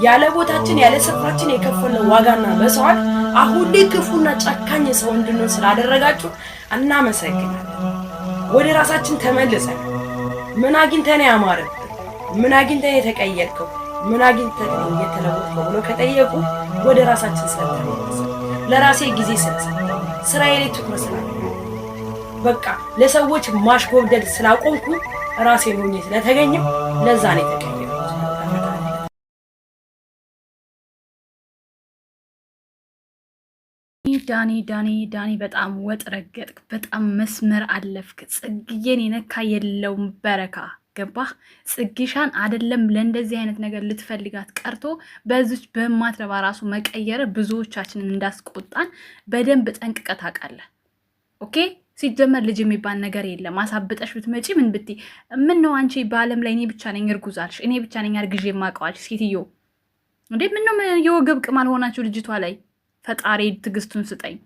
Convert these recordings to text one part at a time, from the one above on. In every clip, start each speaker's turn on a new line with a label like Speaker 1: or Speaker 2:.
Speaker 1: ያለ ቦታችን ያለ ስፍራችን የከፈለው ዋጋና መስዋዕት አሁን ላይ ክፉና ጨካኝ ሰው እንድንሆን ስላደረጋችሁ እናመሰግናለን። ወደ ራሳችን ተመልሰን ምን አግኝተን ያማረብን፣ ምን አግኝተን የተቀየርከው፣ ምን አግኝተን የተለወጥከው ብሎ ከጠየቁ ወደ ራሳችን ስለተመለስን ለራሴ ጊዜ ስለሰጠሁ ስራዬ ላይ ትኩረት ስላደረግኩ በቃ ለሰዎች ማሽጎብደድ ስላቆምኩ ራሴን ሆኜ ስለተገኘው ለዛ ነው የተቀየርኩት።
Speaker 2: ዳኒ በጣም ወጥ ረገጥክ፣ በጣም መስመር አለፍክ። ጽግዬን የነካ የለውም በረካ። ገባህ? ጽግሻን አይደለም ለእንደዚህ አይነት ነገር ልትፈልጋት ቀርቶ በዚች በማትረባ ራሱ መቀየር ብዙዎቻችንን እንዳስቆጣን በደንብ ጠንቅቀህ ታውቃለህ። ኦኬ። ሲጀመር ልጅ የሚባል ነገር የለም። አሳብጠሽ ብትመጪ ምን ብትይ ምን ነው አንቺ በአለም ላይ እኔ ብቻ ነኝ እርጉዝ አልሽ፣ እኔ ብቻ ነኝ አርግዤ የማውቀዋልሽ ሴትዮ እንዴ! ምን ነው የወገብ ቅማል ሆናችሁ ልጅቷ ላይ? ፈጣሪ ትዕግስቱን ስጠኝ።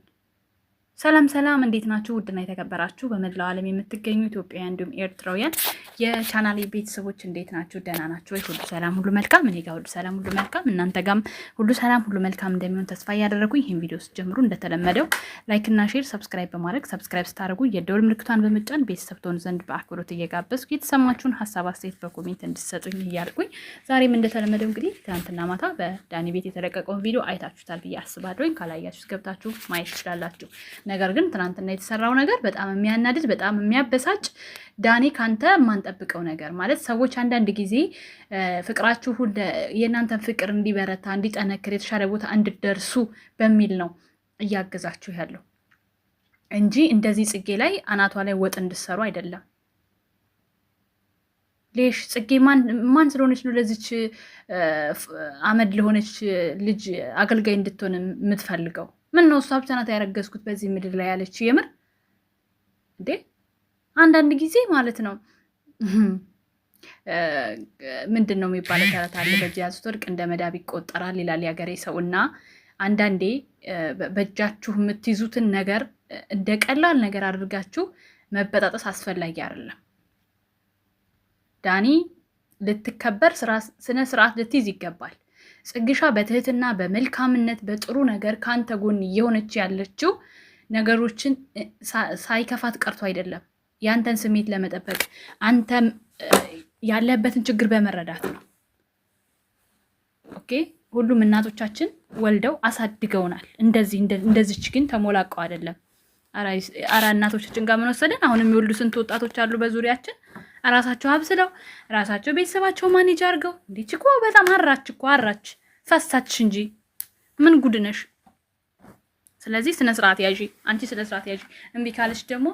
Speaker 2: ሰላም፣ እንዴት ናችሁ? ውድና የተከበራችሁ በመላው ዓለም የምትገኙ ኢትዮጵያውያን እንዲሁም ኤርትራውያን የቻናሌ ቤተሰቦች እንዴት ናችሁ? ደህና ናችሁ ወይ? ሁሉ ሰላም ሁሉ መልካም። እኔ ጋር ሁሉ ሰላም ሁሉ መልካም፣ እናንተ ጋርም ሁሉ ሰላም ሁሉ መልካም እንደሚሆን ተስፋ እያደረጉኝ ይህን ቪዲዮ ስትጀምሩ እንደተለመደው ላይክ እና ሼር፣ ሰብስክራይብ በማድረግ ሰብስክራይብ ስታደርጉ የደወል ምልክቷን በመጫን ቤተሰብ ትሆኑ ዘንድ በአክብሮት እየጋበዝኩ የተሰማችሁን ሀሳብ አስተያየት በኮሜንት እንድትሰጡኝ እያልኩኝ ዛሬም እንደተለመደው እንግዲህ ትናንትና ማታ በዳኒ ቤት የተለቀቀውን ቪዲዮ አይታችሁታል ብዬ አስባለሁ። ካላያችሁት ገብታችሁ ማየት ትችላላችሁ። ነገር ግን ትናንትና የተሰራው ነገር በጣም የሚያናድድ በጣም የሚያበሳጭ ዳኒ ካንተ የማንጠብቀው ነገር ማለት ሰዎች አንዳንድ ጊዜ ፍቅራችሁ የእናንተን ፍቅር እንዲበረታ እንዲጠነክር የተሻለ ቦታ እንድደርሱ በሚል ነው እያገዛችሁ ያለው እንጂ እንደዚህ ጽጌ ላይ አናቷ ላይ ወጥ እንድሰሩ አይደለም። ሌሽ ጽጌ ማን ስለሆነች ነው ለዚች አመድ ለሆነች ልጅ አገልጋይ እንድትሆን የምትፈልገው? ምን ነው እሷ ብቻ ናት ያረገዝኩት በዚህ ምድር ላይ ያለች? የምር እንዴ! አንዳንድ ጊዜ ማለት ነው ምንድን ነው የሚባለው ተረት አለ፣ በእጅ ያዙት ወርቅ እንደ መዳብ ይቆጠራል ይላል ያገሬ ሰው። እና አንዳንዴ በእጃችሁ የምትይዙትን ነገር እንደ ቀላል ነገር አድርጋችሁ መበጣጠስ አስፈላጊ አይደለም። ዳኒ ልትከበር ስነ ስርዓት ልትይዝ ይገባል። ጽግሻ በትህትና በመልካምነት በጥሩ ነገር ካንተ ጎን እየሆነች ያለችው ነገሮችን ሳይከፋት ቀርቶ አይደለም፣ ያንተን ስሜት ለመጠበቅ አንተም ያለበትን ችግር በመረዳት ነው። ኦኬ። ሁሉም እናቶቻችን ወልደው አሳድገውናል። እንደዚች ግን ተሞላቀው አይደለም። አራ እናቶቻችን ጋር ምን ወሰደን? አሁን የሚወልዱ ስንት ወጣቶች አሉ በዙሪያችን ራሳቸው አብስለው ራሳቸው ቤተሰባቸው ማኔጅ አድርገው። እንዴት እኮ በጣም አራች ፈሳችሽ እንጂ ምን ጉድ ነሽ? ስለዚህ ስነ ስርዓት ያዢ፣ አንቺ ስነ ስርዓት ያዢ። እምቢ ካለች ደግሞ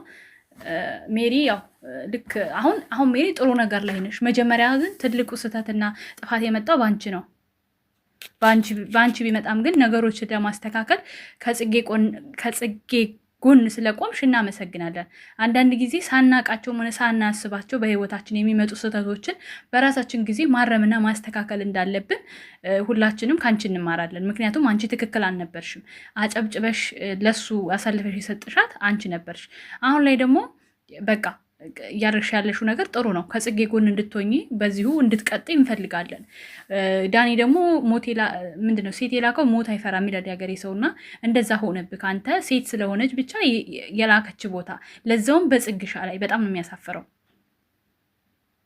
Speaker 2: ሜሪ ያው ልክ አሁን ሜሪ ጥሩ ነገር ላይ ነሽ። መጀመሪያ ግን ትልቁ ስህተትና ጥፋት የመጣው ባንቺ ነው። ባንቺ ቢመጣም ግን ነገሮችን ለማስተካከል ከጽጌ ጎን ስለቆምሽ እናመሰግናለን። አንዳንድ ጊዜ ሳናቃቸው ሆነ ሳናስባቸው በህይወታችን የሚመጡ ስህተቶችን በራሳችን ጊዜ ማረምና ማስተካከል እንዳለብን ሁላችንም ከአንቺ እንማራለን። ምክንያቱም አንቺ ትክክል አልነበርሽም። አጨብጭበሽ ለሱ አሳልፈሽ የሰጥሻት አንቺ ነበርሽ። አሁን ላይ ደግሞ በቃ እያደረግሽ ያለሽው ነገር ጥሩ ነው። ከጽጌ ጎን እንድትሆኚ በዚሁ እንድትቀጥይ እንፈልጋለን። ዳኒ ደግሞ ምንድነው ሴት የላከው ሞት አይፈራም ይላል ያገሬ ሰውና እንደዛ ሆነብህ። አንተ ሴት ስለሆነች ብቻ የላከች ቦታ ለዛውም በጽግሻ ላይ በጣም ነው የሚያሳፍረው።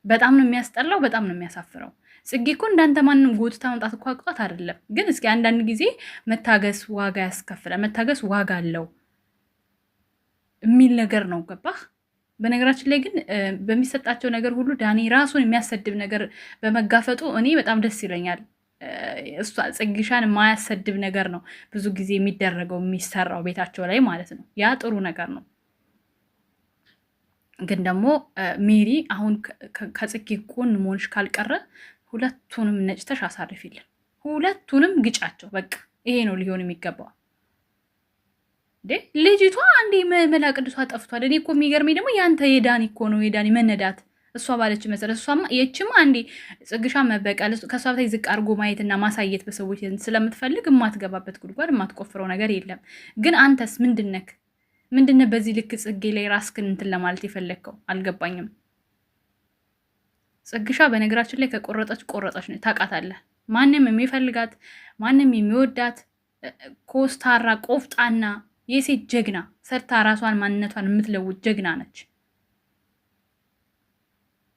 Speaker 2: በጣም ነው የሚያስጠላው። በጣም ነው የሚያሳፍረው። ጽጌ እኮ እንዳንተ ማንም ጎትታ መምጣት እኮ አቅቷት አይደለም። ግን እስኪ አንዳንድ ጊዜ መታገስ ዋጋ ያስከፍላል። መታገስ ዋጋ አለው የሚል ነገር ነው። ገባህ? በነገራችን ላይ ግን በሚሰጣቸው ነገር ሁሉ ዳኒ ራሱን የሚያሰድብ ነገር በመጋፈጡ እኔ በጣም ደስ ይለኛል። እሷ ጽግሻን የማያሰድብ ነገር ነው ብዙ ጊዜ የሚደረገው የሚሰራው ቤታቸው ላይ ማለት ነው። ያ ጥሩ ነገር ነው። ግን ደግሞ ሜሪ አሁን ከጽጌ ጎን መሆንሽ ካልቀረ ሁለቱንም ነጭተሽ አሳርፊልን። ሁለቱንም ግጫቸው። በቃ ይሄ ነው ሊሆን የሚገባው። ልጅቷ አንዴ መላ ቅዱሷ ጠፍቷል። እኔ እኮ የሚገርመኝ ደግሞ ያንተ የዳኒ እኮ ነው የዳኒ መነዳት። እሷ ባለች መሰረት እሷማ የችማ አንዴ ጽግሻ መበቀል ከእሷ በታይ ዝቅ አድርጎ ማየትና ማሳየት በሰዎች ስለምትፈልግ የማትገባበት ጉድጓድ የማትቆፍረው ነገር የለም። ግን አንተስ ምንድነክ? በዚህ ልክ ጽጌ ላይ ራስክን እንትን ለማለት የፈለግከው አልገባኝም። ጽግሻ በነገራችን ላይ ከቆረጠች ነው ታውቃታለህ። ማንም የሚፈልጋት ማንም የሚወዳት ኮስታራ ቆፍጣና የሴት ጀግና ሰርታ ራሷን ማንነቷን የምትለውጥ ጀግና ነች።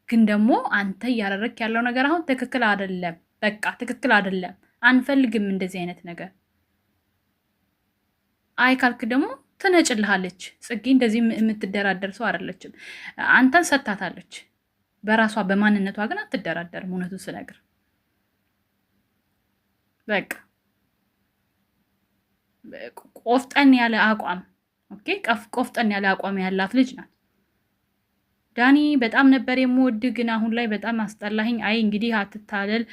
Speaker 2: ግን ደግሞ አንተ እያደረክ ያለው ነገር አሁን ትክክል አይደለም። በቃ ትክክል አይደለም። አንፈልግም እንደዚህ አይነት ነገር። አይ ካልክ ደግሞ ትነጭልሃለች። ጽጌ እንደዚህ የምትደራደር ሰው አይደለችም። አንተን ሰታታለች። በራሷ በማንነቷ ግን አትደራደርም። እውነቱን ስነግር በቃ ቆፍጠን ያለ አቋም ኦኬ፣ ቆፍጠን ያለ አቋም ያላት ልጅ ናት። ዳኒ በጣም ነበር የምወድህ፣ ግን አሁን ላይ በጣም አስጠላኝ። አይ እንግዲህ አትታለል፣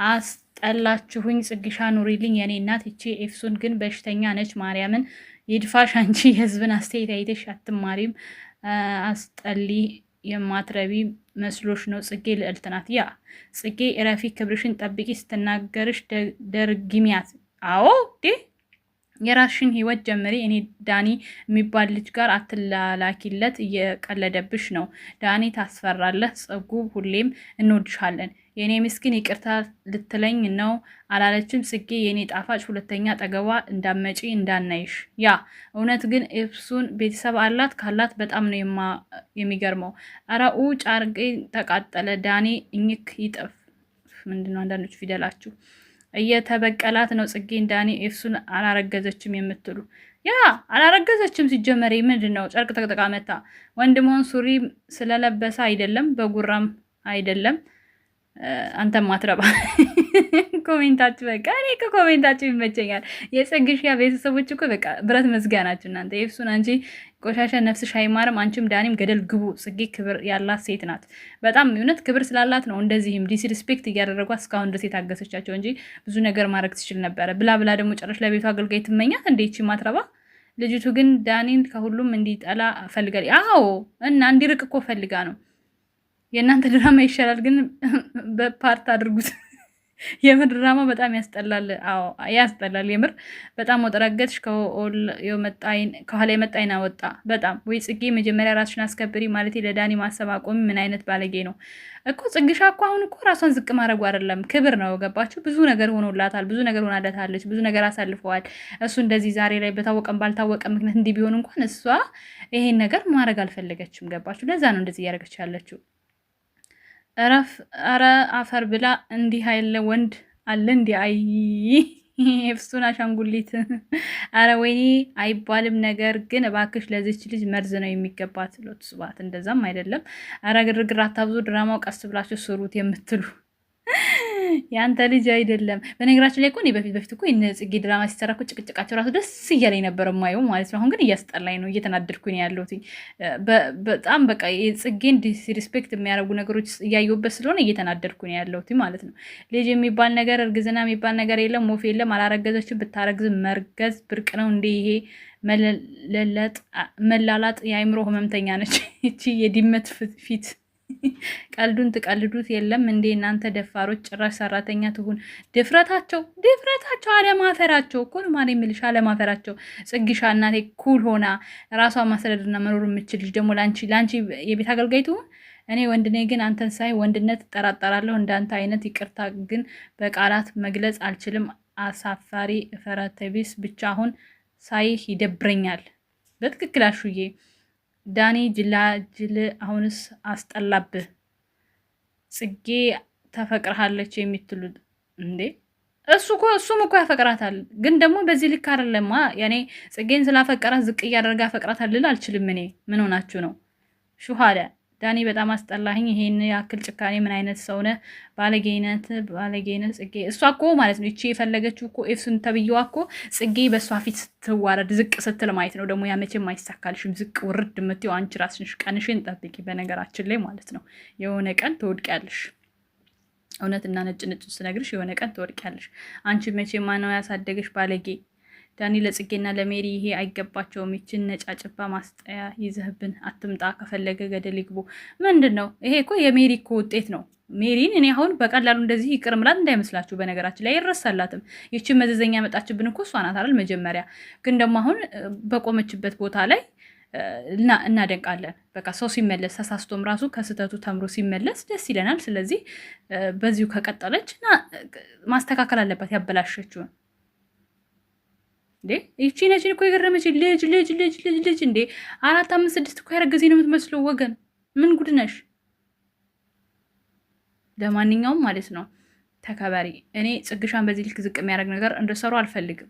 Speaker 2: አስጠላችሁኝ። ጽግሻ ኑሪልኝ የኔ እናት። ይቺ ኤፍሱን ግን በሽተኛ ነች። ማርያምን ይድፋሽ። አንቺ የህዝብን አስተያየት አይተሽ አትማሪም። አስጠሊ የማትረቢ መስሎሽ ነው። ጽጌ ልዕልት ናት። ያ ጽጌ እረፊ፣ ክብርሽን ጠብቂ። ስትናገርሽ ደርግሚያት። አዎ የራስሽን ህይወት ጀምሪ። እኔ ዳኒ የሚባል ልጅ ጋር አትላላኪለት፣ እየቀለደብሽ ነው። ዳኒ ታስፈራለህ። ጽጉ ሁሌም እንወድሻለን። የእኔ ምስኪን ይቅርታ ልትለኝ ነው አላለችም ጽጌ። የእኔ ጣፋጭ ሁለተኛ ጠገቧ እንዳመጪ እንዳናይሽ። ያ እውነት ግን ኤፍሱን ቤተሰብ አላት? ካላት በጣም ነው የሚገርመው። አረኡ ጫርቄ ተቃጠለ። ዳኒ እኝክ ይጠፍ። ምንድነው አንዳንዶች ፊደላችሁ እየተበቀላት ነው። ጽጌን ዳኒ ኤፍሱን አላረገዘችም የምትሉ ያ አላረገዘችም። ሲጀመር ምንድን ነው ጨርቅ ጠቅጥቃ መታ። ወንድ መሆን ሱሪ ስለለበሰ አይደለም፣ በጉራም አይደለም። አንተ ማትረባ ኮሜንታችሁ በቃ እኔ ኮሜንታችሁ ይመቸኛል። የጽግሽያ ቤተሰቦች እኮ በቃ ብረት መዝጊያ ናችሁ እናንተ። ኤፍሱን አንቺ ቆሻሻ ነፍስሽ አይማርም። አንቺም ዳኒም ገደል ግቡ። ጽጌ ክብር ያላት ሴት ናት። በጣም እውነት ክብር ስላላት ነው እንደዚህም ዲስሪስፔክት እያደረጓት እስካሁን ድረስ የታገሰቻቸው እንጂ ብዙ ነገር ማድረግ ትችል ነበረ። ብላ ደግሞ ጨረሽ ለቤቱ አገልጋይ ትመኛት እንዴ ይቺ ማትረባ። ልጅቱ ግን ዳኒን ከሁሉም እንዲጠላ ፈልጋል። አዎ እና እንዲርቅ እኮ ፈልጋ ነው። የእናንተ ድራማ ይሻላል፣ ግን በፓርት አድርጉት። የምር ድራማ በጣም ያስጠላል። አዎ ያስጠላል። የምር በጣም ወጠረገጥሽ። ከኋላ የመጣ አይና ወጣ። በጣም ወይ ጽጌ መጀመሪያ ራስሽን አስከብሪ ማለት ለዳኒ ማሰብ አቆሚ። ምን አይነት ባለጌ ነው እኮ ጽግሻ እኮ አሁን እኮ ራሷን ዝቅ ማድረጉ አይደለም ክብር ነው። ገባችሁ? ብዙ ነገር ሆኖላታል። ብዙ ነገር ሆናለታለች። ብዙ ነገር አሳልፈዋል። እሱ እንደዚህ ዛሬ ላይ በታወቀም ባልታወቀ ምክንያት እንዲህ ቢሆን እንኳን እሷ ይሄን ነገር ማድረግ አልፈለገችም። ገባችሁ? ለዛ ነው እንደዚህ እያደረገች ያለችው። እረፍ። አረ አፈር ብላ። እንዲህ ያለ ወንድ አለ እንዲ? አይ ኤፍሱን አሻንጉሊት። አረ ወይኔ አይባልም ነገር ግን እባክሽ ለዚች ልጅ መርዝ ነው የሚገባት። ሎት ስባት እንደዛም አይደለም። አረ ግርግር አታብዙ። ድራማው ቀስ ብላችሁ ስሩት የምትሉ ያንተ ልጅ አይደለም። በነገራችን ላይ እኮ እኔ በፊት እኮ ጽጌ ድራማ ሲሰራ እኮ ጭቅጭቃቸው ራሱ ደስ እያለኝ ነበር የማየው ማለት ነው። አሁን ግን እያስጠላኝ ነው፣ እየተናደድኩኝ ያለሁት በጣም በቃ የጽጌን ዲስሪስፔክት የሚያደርጉ ነገሮች እያየሁበት ስለሆነ እየተናደድኩኝ ያለሁት ማለት ነው። ልጅ የሚባል ነገር እርግዝና የሚባል ነገር የለም፣ ወፍ የለም። አላረገዘችም። ብታረግዝ መርገዝ ብርቅ ነው እንዴ? ይሄ መላላጥ የአይምሮ ህመምተኛ ነች እቺ የድመት ፊት። ቀልዱን ትቀልዱት የለም እንዴ እናንተ ደፋሮች! ጭራሽ ሰራተኛ ትሁን። ድፍረታቸው አለማፈራቸው እኮ ነው ማለት የምልሽ፣ አለማፈራቸው። ጽግሻ እናቴ ኩል ሆና ራሷ ማስተዳደርና መኖር የምችል ልጅ ደግሞ ላንቺ የቤት አገልጋይ ትሁን። እኔ ወንድ ነኝ ግን አንተን ሳይ ወንድነት እጠራጠራለሁ። እንዳንተ አይነት ይቅርታ ግን በቃላት መግለጽ አልችልም። አሳፋሪ ፈረተቢስ ብቻ አሁን ሳይህ ይደብረኛል። በትክክል አሹዬ ዳኒ ጅላጅል አሁንስ አስጠላብህ። ጽጌ ተፈቅርሃለች የምትሉት እንዴ? እሱም እኮ ያፈቅራታል፣ ግን ደግሞ በዚህ ልክ አይደለማ። ያኔ ጽጌን ስላፈቀራት ዝቅ እያደረገ አፈቅራታል ልል አልችልም እኔ። ምን ሆናችሁ ነው? ሹሃዳ ዳኒ በጣም አስጠላኝ። ይሄን ያክል ጭካኔ ምን አይነት ሰው ነህ? ባለጌነት ጽጌ። እሷ እኮ ማለት ነው ይቺ የፈለገችው እኮ ኤፍሱን ተብዬዋ እኮ ጽጌ በእሷ ፊት ስትዋረድ ዝቅ ስትል ማየት ነው። ደግሞ ያመቼም አይሳካልሽም። ዝቅ ውርድ የምትይው አንቺ ራስሽ ቀንሽን ጠብቂ። በነገራችን ላይ ማለት ነው የሆነ ቀን ትወድቂያለሽ። እውነትና ነጭ ስነግርሽ የሆነ ቀን ትወድቂያለሽ። አንቺ መቼ ማነው ያሳደገሽ ባለጌ? ዳኒ ለጽጌና ለሜሪ ይሄ አይገባቸውም። ይችን ነጫጭባ ማስጠያ ይዘህብን አትምጣ። ከፈለገ ገደል ይግቡ። ምንድን ነው ይሄ? እኮ የሜሪ እኮ ውጤት ነው። ሜሪን እኔ አሁን በቀላሉ እንደዚህ ይቅር ምላት እንዳይመስላችሁ። በነገራችን ላይ አይረሳላትም። ይችን መዘዘኛ መጣችብን እኮ እሷ ናት አይደል? መጀመሪያ ግን ደግሞ አሁን በቆመችበት ቦታ ላይ እናደንቃለን። በቃ ሰው ሲመለስ ተሳስቶም ራሱ ከስህተቱ ተምሮ ሲመለስ ደስ ይለናል። ስለዚህ በዚሁ ከቀጠለች ማስተካከል አለባት ያበላሸችውን። እንዴ ይቺ ነች እኮ የገረመች ልጅ እንዴ 4 5 6 እኮ ያረገዜ ነው የምትመስለው። ወገን ምን ጉድ ነሽ? ለማንኛውም ማለት ነው ተከበሪ። እኔ ጽግሻን በዚህ ልክ ዝቅ የሚያደርግ ነገር እንደሰሩ አልፈልግም።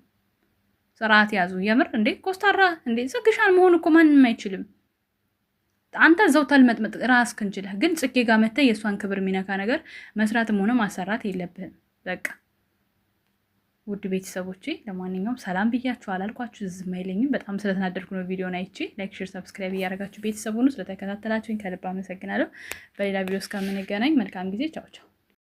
Speaker 2: ስርዓት ያዙ። የምር እንዴ ኮስታራ እንዴ ጽግሻን መሆን እኮ ማንም አይችልም። አንተ እዛው ተልመጥመጥ ራስህን ችለህ፣ ግን ጽጌ ጋር መተህ የእሷን ክብር የሚነካ ነገር መስራትም ሆነ ማሰራት የለብህም። በቃ ውድ ቤተሰቦቼ ለማንኛውም ሰላም ብያችሁ አላልኳችሁ ዝም አይለኝም። በጣም ስለተናደድኩ ነው ቪዲዮን አይቼ። ላይክ፣ ሼር፣ ሰብስክራይብ እያደረጋችሁ ቤተሰቡን ስለተከታተላችሁኝ ከልብ አመሰግናለሁ። በሌላ ቪዲዮ እስከምንገናኝ መልካም ጊዜ። ቻው ቻው።